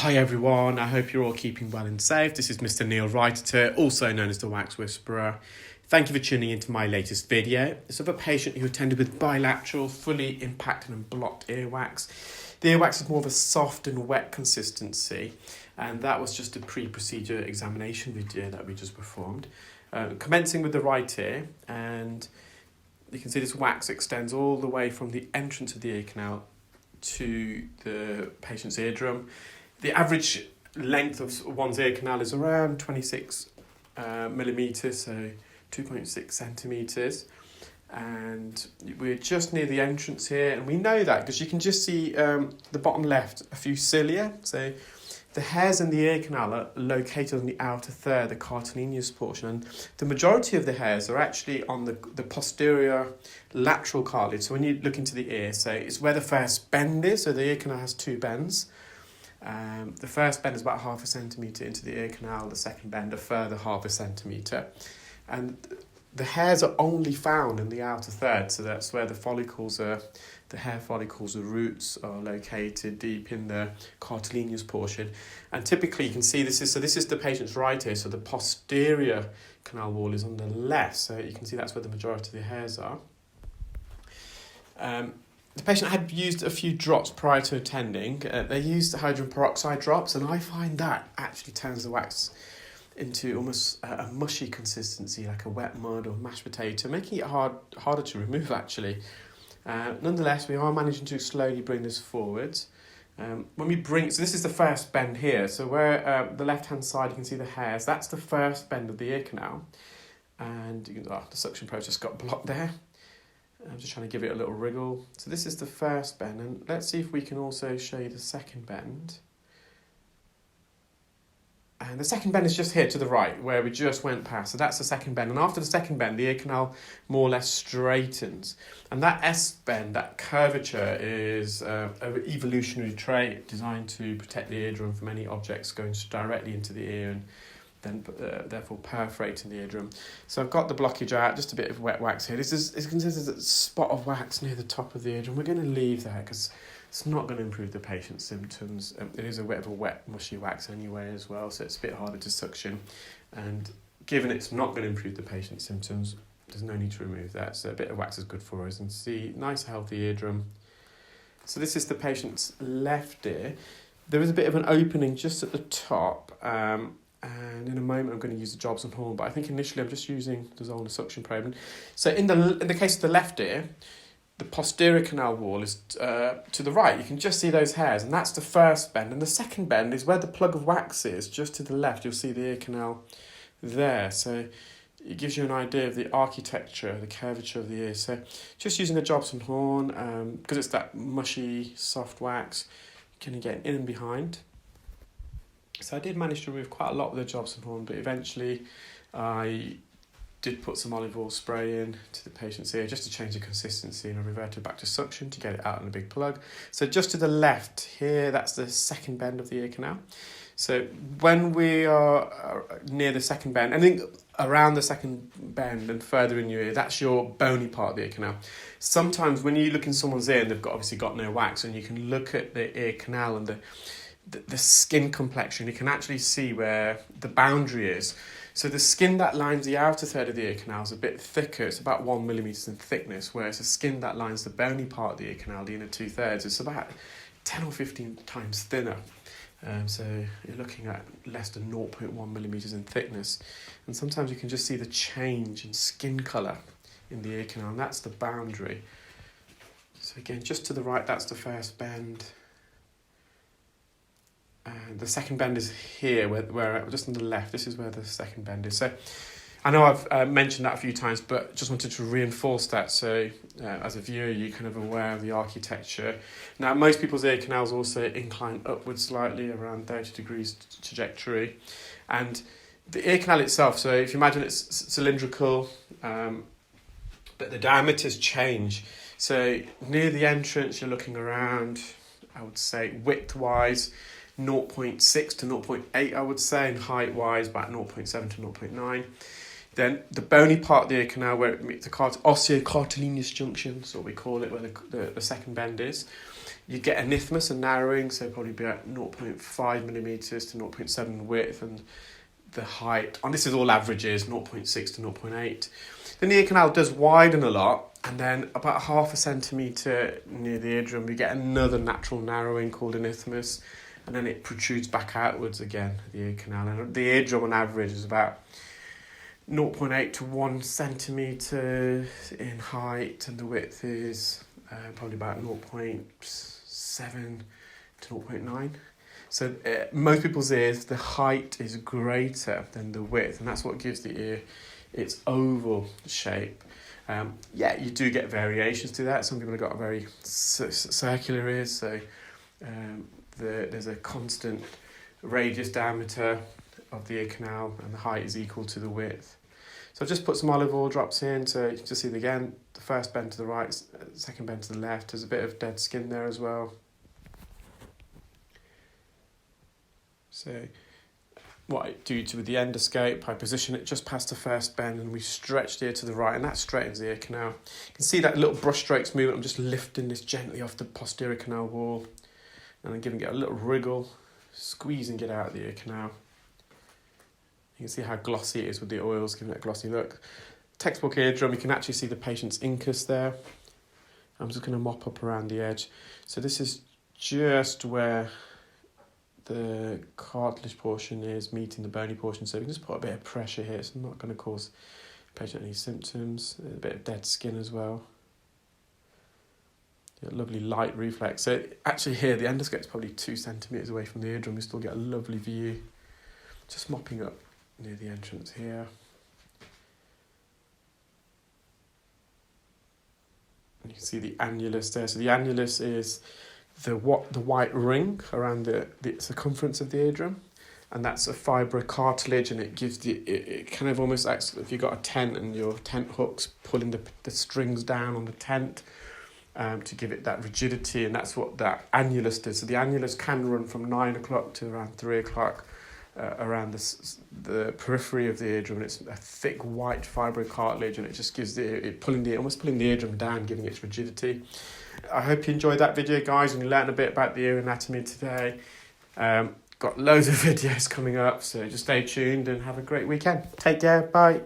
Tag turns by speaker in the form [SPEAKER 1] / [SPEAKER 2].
[SPEAKER 1] Hi everyone, I hope you're all keeping well and safe. This is Mr Neel Raithatha, also known as the Wax Whisperer. Thank you for tuning into my latest video. It's of a patient who attended with bilateral, fully impacted and blocked earwax. The earwax is more of a soft and wet consistency, and that was just a pre-procedure examination video that we just performed. Commencing with the right ear, and you can see this wax extends all the way from the entrance of the ear canal to the patient's eardrum. The average length of one's ear canal is around 26 millimetres, so 2.6 centimetres. And we're just near the entrance here, and we know that because you can just see the bottom left, a few cilia. So the hairs in the ear canal are located on the outer third, the cartilaginous portion, and the majority of the hairs are actually on the posterior lateral cartilage. So when you look into the ear, so it's where the first bend is. So the ear canal has two bends. The first bend is about 0.5 centimetre into the ear canal, the second bend a further 0.5 centimetre. And the hairs are only found in the outer third, so that's where the hair follicles, the roots are located deep in the cartilaginous portion. And typically you can see this is the patient's right ear, so the posterior canal wall is on the left, so you can see that's where the majority of the hairs are. The patient had used a few drops prior to attending. They used hydrogen peroxide drops, and I find that actually turns the wax into almost a mushy consistency, like a wet mud or mashed potato, making it harder to remove actually. Nonetheless, we are managing to slowly bring this forwards. So this is the first bend here. So where the left-hand side, you can see the hairs. That's the first bend of the ear canal, and the suction process got blocked there. I'm just trying to give it a little wriggle. So this is the first bend, and let's see if we can also show you the second bend. And the second bend is just here to the right, where we just went past. So that's the second bend. And after the second bend, the ear canal more or less straightens. And that S bend, that curvature, is an evolutionary trait designed to protect the eardrum from any objects going directly into the ear and then therefore perforating the eardrum. So I've got the blockage out, just a bit of wet wax here. This is considered a spot of wax near the top of the eardrum. We're going to leave that because it's not going to improve the patient's symptoms. It is a bit of a wet, mushy wax anyway as well, so it's a bit harder to suction. And given it's not going to improve the patient's symptoms, there's no need to remove that. So a bit of wax is good for us. And see, nice healthy eardrum. So this is the patient's left ear. There is a bit of an opening just at the top. And in a moment I'm going to use the Jobson horn, but I think initially I'm just using the Zollner suction probe. And so in the case of the left ear, the posterior canal wall is to the right. You can just see those hairs, and that's the first bend. And the second bend is where the plug of wax is, just to the left. You'll see the ear canal there. So it gives you an idea of the architecture, the curvature of the ear. So just using the Jobson horn, because it's that mushy, soft wax, you can get in and behind. So I did manage to remove quite a lot with the Jobson horn, but eventually I did put some olive oil spray in to the patient's ear just to change the consistency, and I reverted back to suction to get it out in a big plug. So just to the left here, that's the second bend of the ear canal. So when we are near the second bend, I think around the second bend and further in your ear, that's your bony part of the ear canal. Sometimes when you look in someone's ear and they've obviously got no wax, and you can look at the ear canal and the skin complexion, you can actually see where the boundary is. So the skin that lines the outer third of the ear canal is a bit thicker. It's about 1 millimetre in thickness, whereas the skin that lines the bony part of the ear canal, the inner 2/3, is about 10 or 15 times thinner. So you're looking at less than 0.1 millimetres in thickness. And sometimes you can just see the change in skin colour in the ear canal, and that's the boundary. So again, just to the right, that's the first bend. And the second bend is here, where just on the left, this is where the second bend is. So I know I've mentioned that a few times, but just wanted to reinforce that. So as a viewer, you're kind of aware of the architecture. Now, most people's ear canals also incline upwards slightly, around 30 degrees trajectory. And the ear canal itself, so if you imagine it's cylindrical, but the diameters change. So near the entrance, you're looking around, I would say, width-wise, 0.6 to 0.8, I would say, and height-wise, about 0.7 to 0.9. Then the bony part of the ear canal, where it meets the osteocartilaginous junction, so we call it, where the second bend is. You get an isthmus and narrowing, so probably be at 0.5 millimetres to 0.7 width, and the height, and this is all averages, 0.6 to 0.8. The ear canal does widen a lot, and then about 0.5 centimetre near the eardrum, you get another natural narrowing called an isthmus, and then it protrudes back outwards again, the ear canal. And the eardrum on average is about 0.8 to 1 centimetre in height, and the width is probably about 0.7 to 0.9. So most people's ears, the height is greater than the width, and that's what gives the ear its oval shape. You do get variations to that. Some people have got very circular ears, so there's a constant radius diameter of the ear canal, and the height is equal to the width. So I've just put some olive oil drops in, so you can just see again, the first bend to the right, second bend to the left. There's a bit of dead skin there as well. So what I do with the endoscope, I position it just past the first bend, and we stretch the ear to the right, and that straightens the ear canal. You can see that little brush strokes movement. I'm just lifting this gently off the posterior canal wall, and then giving it a little wriggle, squeezing it out of the ear canal. You can see how glossy it is with the oils, giving it a glossy look. Textbook eardrum, you can actually see the patient's incus there. I'm just going to mop up around the edge. So this is just where the cartilage portion is meeting the bony portion, so we can just put a bit of pressure here. It's not going to cause the patient any symptoms. A bit of dead skin as well. A lovely light reflex. So actually here, the endoscope is probably 2 centimetres away from the eardrum. We still get a lovely view. Just mopping up near the entrance here. And you can see the annulus there. So the annulus is the white ring around the circumference of the eardrum, and that's a fibre cartilage, and it gives it kind of almost acts if you've got a tent and your tent hooks pulling the strings down on the tent to give it that rigidity, and that's what that annulus does. So the annulus can run from 9 o'clock to around 3 o'clock around the periphery of the eardrum, and it's a thick white fibre cartilage, and it just gives almost pulling the eardrum down, giving it rigidity. I hope you enjoyed that video, guys, and you learned a bit about the ear anatomy today. Got loads of videos coming up, so just stay tuned and have a great weekend. Take care, bye.